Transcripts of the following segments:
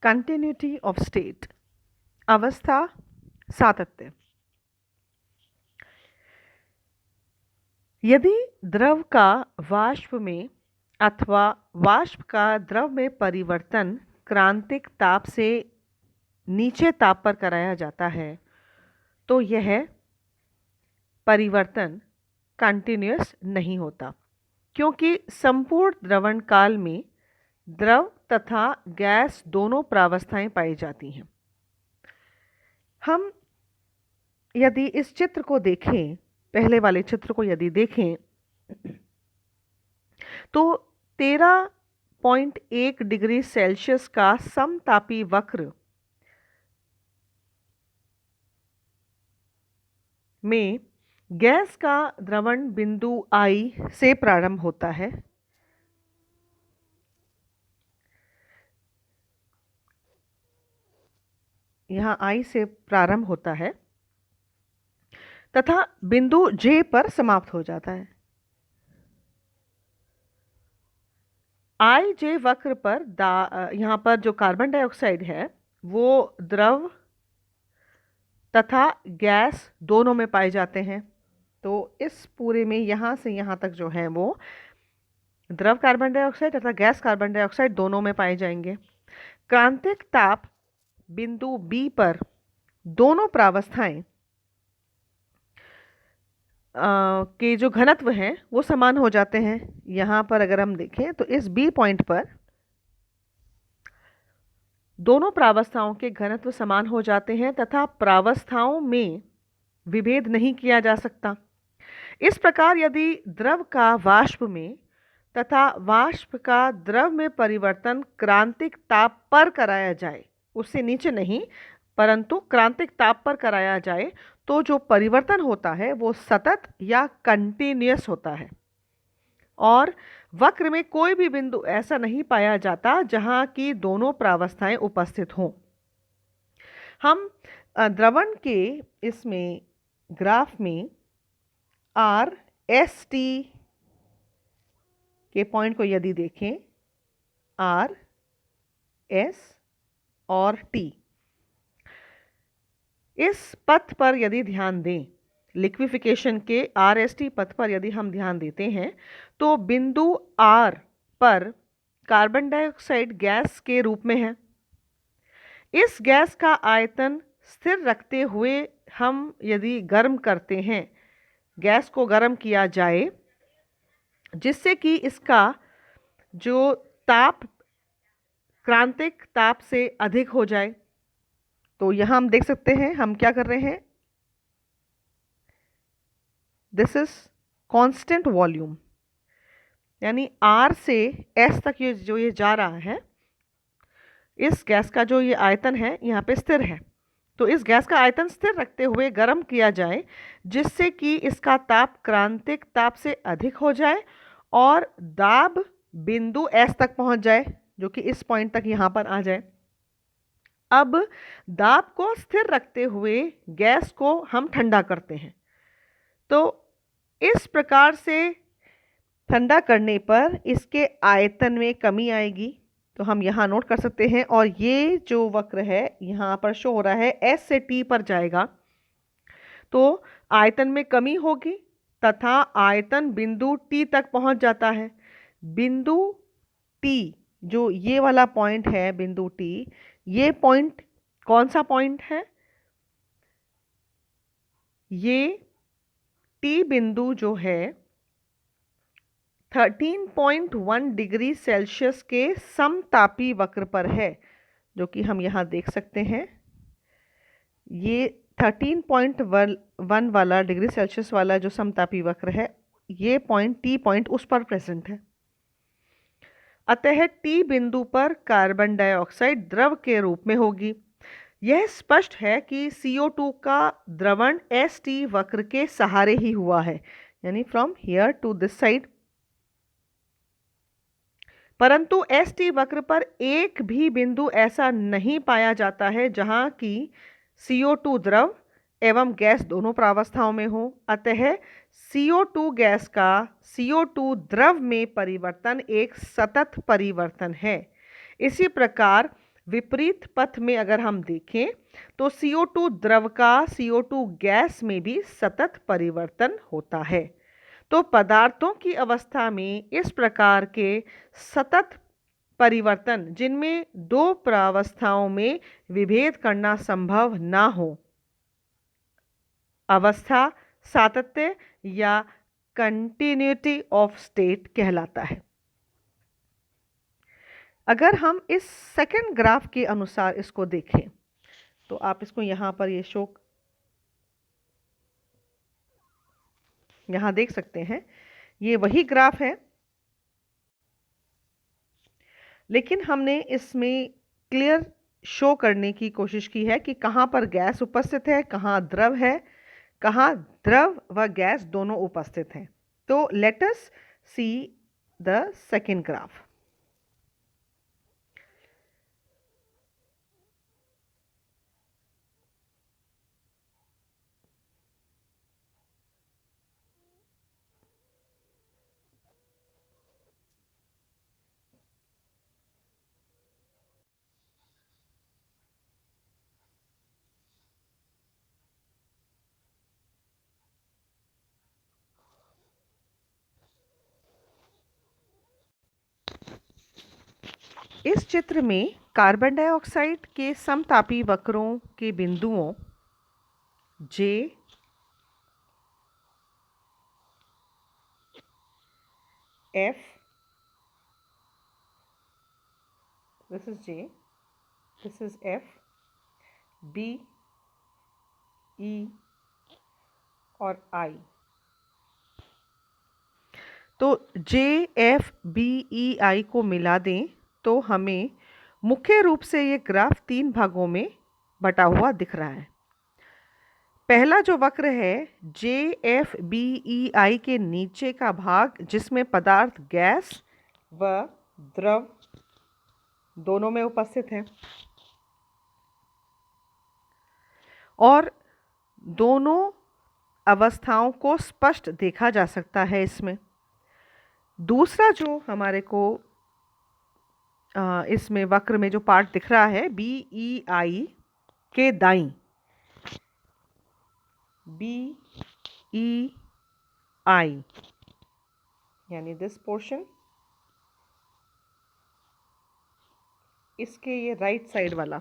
Continuity of state, अवस्था सातत्य। यदि द्रव का वाष्प में अथवा वाष्प का द्रव में परिवर्तन क्रांतिक ताप से नीचे ताप पर कराया जाता है तो यह परिवर्तन कंटिन्यूअस नहीं होता, क्योंकि संपूर्ण द्रवण काल में द्रव तथा गैस दोनों प्रावस्थाएं पाई जाती हैं। हम यदि इस चित्र को देखें, पहले वाले चित्र को यदि देखें तो 13.1 डिग्री सेल्सियस का समतापी वक्र में गैस का द्रवण बिंदु I से प्रारंभ होता है। यहाँ I से प्रारंभ होता है तथा बिंदु J पर समाप्त हो जाता है। IJ वक्र पर यहाँ पर जो कार्बन डाइऑक्साइड है वो द्रव तथा गैस दोनों में पाए जाते हैं। तो इस पूरे में यहाँ से यहाँ तक जो है वो द्रव कार्बन डाइऑक्साइड तथा गैस कार्बन डाइऑक्साइड दोनों में पाए जाएंगे। क्रांतिक ताप बिंदु B पर दोनों प्रावस्थाएं के जो घनत्व हैं वो समान हो जाते हैं। यहाँ पर अगर हम देखें तो इस B पॉइंट पर दोनों प्रावस्थाओं के घनत्व समान हो जाते हैं तथा प्रावस्थाओं में विभेद नहीं किया जा सकता। इस प्रकार यदि द्रव का वाष्प में तथा वाष्प का द्रव में परिवर्तन क्रांतिक ताप पर कराया जाए, उससे नीचे नहीं परंतु क्रांतिक ताप पर कराया जाए, तो जो परिवर्तन होता है वो सतत या कंटिन्यूअस होता है और वक्र में कोई भी बिंदु ऐसा नहीं पाया जाता जहां की दोनों प्रावस्थाएं उपस्थित हों। हम द्रवण के इसमें ग्राफ में आर एस टी के पॉइंट को यदि देखें, आर एस और टी, इस पथ पर यदि ध्यान दें, लिक्विफिकेशन के आर एस टी पथ पर यदि हम ध्यान देते हैं तो बिंदु आर पर कार्बन डाइऑक्साइड गैस के रूप में है। इस गैस का आयतन स्थिर रखते हुए हम यदि गर्म करते हैं, गैस को गर्म किया जाए जिससे कि इसका जो ताप क्रांतिक ताप से अधिक हो जाए, तो यहां हम देख सकते हैं हम क्या कर रहे हैं, दिस इज कांस्टेंट वॉल्यूम, यानी R से S तक ये जो ये जा रहा है, इस गैस का जो ये आयतन है यहाँ पे स्थिर है। तो इस गैस का आयतन स्थिर रखते हुए गर्म किया जाए जिससे कि इसका ताप क्रांतिक ताप से अधिक हो जाए और दाब बिंदु S तक पहुंच जाए, जो कि इस पॉइंट तक यहाँ पर आ जाए। अब दाब को स्थिर रखते हुए गैस को हम ठंडा करते हैं। तो इस प्रकार से ठंडा करने पर इसके आयतन में कमी आएगी, तो हम यहाँ नोट कर सकते हैं। और ये जो वक्र है यहाँ पर शो हो रहा है S से T पर जाएगा तो आयतन में कमी होगी तथा आयतन बिंदु T तक पहुंच जाता है। बिंदु T, जो ये वाला पॉइंट है बिंदु T, ये पॉइंट कौन सा पॉइंट है, ये T बिंदु जो है 13.1 डिग्री सेल्सियस के समतापी वक्र पर है, जो कि हम यहाँ देख सकते हैं। ये 13.1 वाला डिग्री सेल्सियस वाला जो समतापी वक्र है, ये पॉइंट T पॉइंट उस पर प्रेजेंट है। अतः T बिंदु पर कार्बन डाइऑक्साइड द्रव के रूप में होगी। यह स्पष्ट है कि CO2 का द्रवण ST वक्र के सहारे ही हुआ है, यानी from here to this side. परंतु ST वक्र पर एक भी बिंदु ऐसा नहीं पाया जाता है जहां की CO2 द्रव एवं गैस दोनों प्रावस्थाओं में हो। अतः CO2 गैस का CO2 द्रव में परिवर्तन एक सतत परिवर्तन है। इसी प्रकार विपरीत पथ में अगर हम देखें तो CO2 द्रव का CO2 गैस में भी सतत परिवर्तन होता है। तो पदार्थों की अवस्था में इस प्रकार के सतत परिवर्तन जिनमें दो प्रावस्थाओं में विभेद करना संभव ना हो, अवस्था सातत्य या कंटिन्यूटी ऑफ स्टेट कहलाता है। अगर हम इस सेकंड ग्राफ के अनुसार इसको देखें तो आप इसको यहाँ पर ये शो यहाँ देख सकते हैं, ये वही ग्राफ है, लेकिन हमने इसमें क्लियर शो करने की कोशिश की है कि कहाँ पर गैस उपस्थित है, कहाँ द्रव है, कहाँ द्रव व गैस दोनों उपस्थित हैं। तो let us see the second graph. इस चित्र में कार्बन डाइऑक्साइड के समतापी वक्रों के बिंदुओं J, F, this is J, this is F, B, E और I। तो J, F, B, E, I को मिला दें तो हमें मुख्य रूप से ये ग्राफ 3 भागों में बटा हुआ दिख रहा है। पहला जो वक्र है JFBEI के नीचे का भाग, जिसमें पदार्थ गैस व द्रव दोनों में उपस्थित है और दोनों अवस्थाओं को स्पष्ट देखा जा सकता है इसमें। दूसरा जो हमारे को इसमें वक्र में जो पार्ट दिख रहा है BEI के दाईं, BEI यानी दिस पोर्शन, इसके ये राइट साइड वाला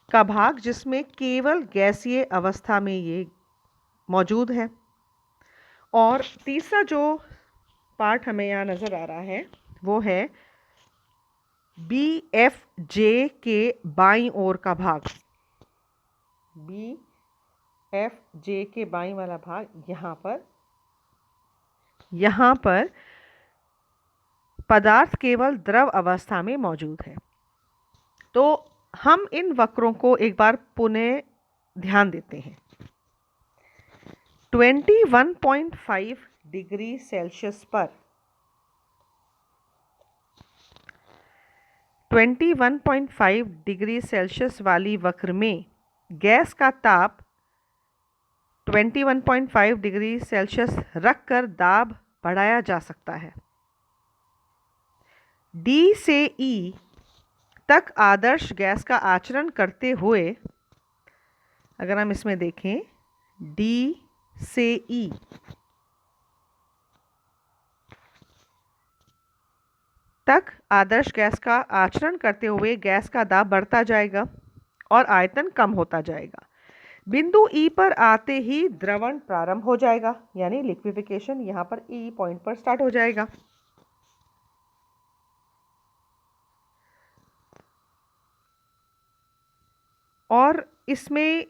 का भाग जिसमें केवल गैसीय अवस्था में ये मौजूद है। और तीसरा जो पार्ट हमें यहाँ नज़र आ रहा है वो है BFJ के बाईं ओर का भाग, BFJ के बाईं वाला भाग यहाँ पर पदार्थ केवल द्रव अवस्था में मौजूद है। तो हम इन वक्रों को एक बार पुनः ध्यान देते हैं। 21.5 डिग्री सेल्सियस पर 21.5 डिग्री सेल्सियस वाली वक्र में गैस का ताप 21.5 डिग्री सेल्सियस रखकर दाब बढ़ाया जा सकता है। D से E तक आदर्श गैस का आचरण करते हुए, अगर हम इसमें देखें D से E तक आदर्श गैस का आचरण करते हुए गैस का दाब बढ़ता जाएगा और आयतन कम होता जाएगा। बिंदु E पर आते ही द्रवण प्रारंभ हो जाएगा, यानी लिक्विफिकेशन यहाँ पर E पॉइंट पर स्टार्ट हो जाएगा। और इसमें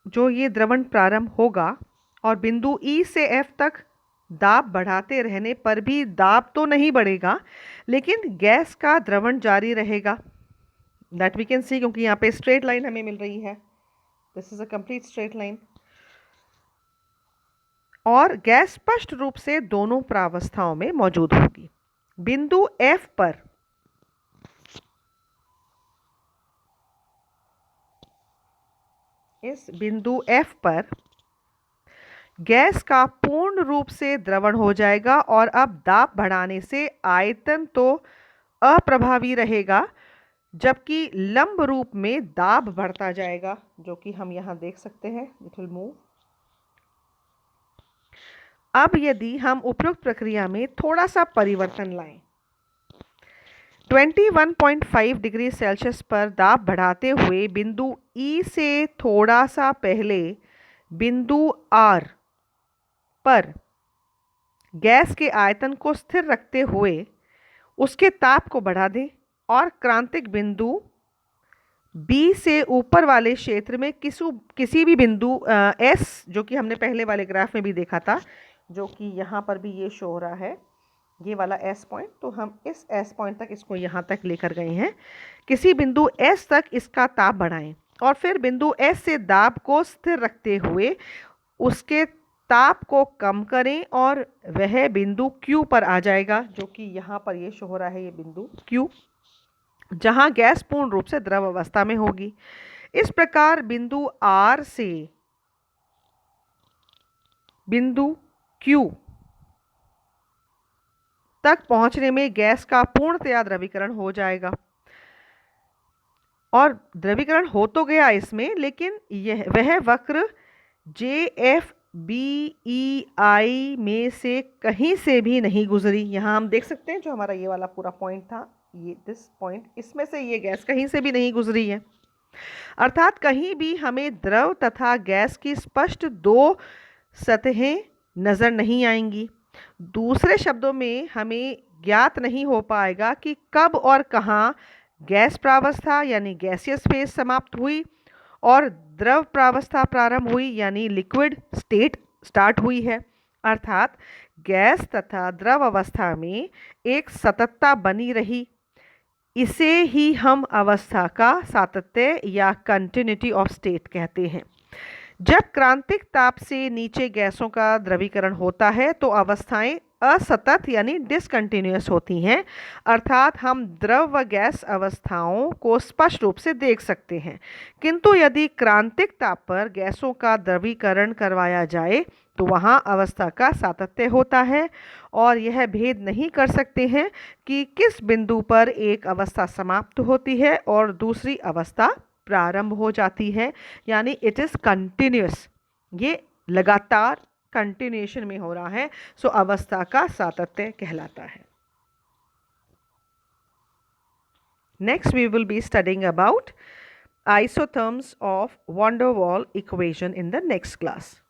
जो ये द्रवण प्रारंभ होगा और बिंदु E से F तक दाब बढ़ाते रहने पर भी दाब तो नहीं बढ़ेगा, लेकिन गैस का द्रवण जारी रहेगा। दैट वी कैन सी, क्योंकि यहाँ पे स्ट्रेट लाइन हमें मिल रही है। This is a complete straight line. और गैस स्पष्ट रूप से दोनों प्रावस्थाओं में मौजूद होगी। बिंदु F पर इस बिंदु F पर गैस का पूर्ण रूप से द्रवण हो जाएगा और अब दाब बढ़ाने से आयतन तो अप्रभावी रहेगा, जबकि लंब रूप में दाब बढ़ता जाएगा, जो कि हम यहाँ देख सकते हैं। It will move. अब यदि हम उपरोक्त प्रक्रिया में थोड़ा सा परिवर्तन लाएं, 21.5 डिग्री सेल्सियस पर दाब बढ़ाते हुए बिंदु ई से थोड़ा सा पहले बिंदु आर पर गैस के आयतन को स्थिर रखते हुए उसके ताप को बढ़ा दें और क्रांतिक बिंदु बी से ऊपर वाले क्षेत्र में किसी भी बिंदु एस, जो कि हमने पहले वाले ग्राफ में भी देखा था, जो कि यहाँ पर भी ये शो हो रहा है, ये वाला एस पॉइंट, तो हम इस एस पॉइंट तक इसको यहाँ तक लेकर गए हैं। किसी बिंदु एस तक इसका ताप बढ़ाएं और फिर बिंदु एस से दाब को स्थिर रखते हुए उसके ताप को कम करें और वह बिंदु क्यू पर आ जाएगा, जो कि यहाँ पर ये शो हो रहा है, ये बिंदु क्यू, जहाँ गैस पूर्ण रूप से द्रव अवस्था में होगी। इस प्रकार बिंदु आर से बिंदु क्यू तक पहुंचने में गैस का पूर्णतया द्रवीकरण हो जाएगा। और द्रवीकरण हो तो गया इसमें, लेकिन वह वक्र JFBEI में से कहीं से भी नहीं गुजरी। यहाँ हम देख सकते हैं जो हमारा ये वाला पूरा पॉइंट था, ये दिस पॉइंट, इसमें से ये गैस कहीं से भी नहीं गुजरी है। अर्थात कहीं भी हमें द्रव तथा गैस की स्पष्ट दो सतहें नज़र नहीं आएंगी। दूसरे शब्दों में हमें ज्ञात नहीं हो पाएगा कि कब और कहाँ गैस प्रावस्था यानी गैसियस फेज समाप्त हुई और द्रव प्रावस्था प्रारंभ हुई यानी लिक्विड स्टेट स्टार्ट हुई है। अर्थात गैस तथा द्रव अवस्था में एक सततता बनी रही। इसे ही हम अवस्था का सातत्य या कंटिन्यूटी ऑफ स्टेट कहते हैं। जब क्रांतिक ताप से नीचे गैसों का द्रवीकरण होता है तो अवस्थाएं असतत यानी डिसकंटिन्यूअस होती हैं, अर्थात हम द्रव व गैस अवस्थाओं को स्पष्ट रूप से देख सकते हैं। किंतु यदि क्रांतिक ताप पर गैसों का द्रवीकरण करवाया जाए तो वहाँ अवस्था का सातत्य होता है और यह भेद नहीं कर सकते हैं कि किस बिंदु पर एक अवस्था समाप्त होती है और दूसरी अवस्था प्रारंभ हो जाती है, यानी इट इज़ कंटिन्यूअस, ये लगातार कंटिन्यूएशन में हो रहा है, सो अवस्था का सातत्य कहलाता है। Next we will be studying about isotherms of van der Waals equation in the next class.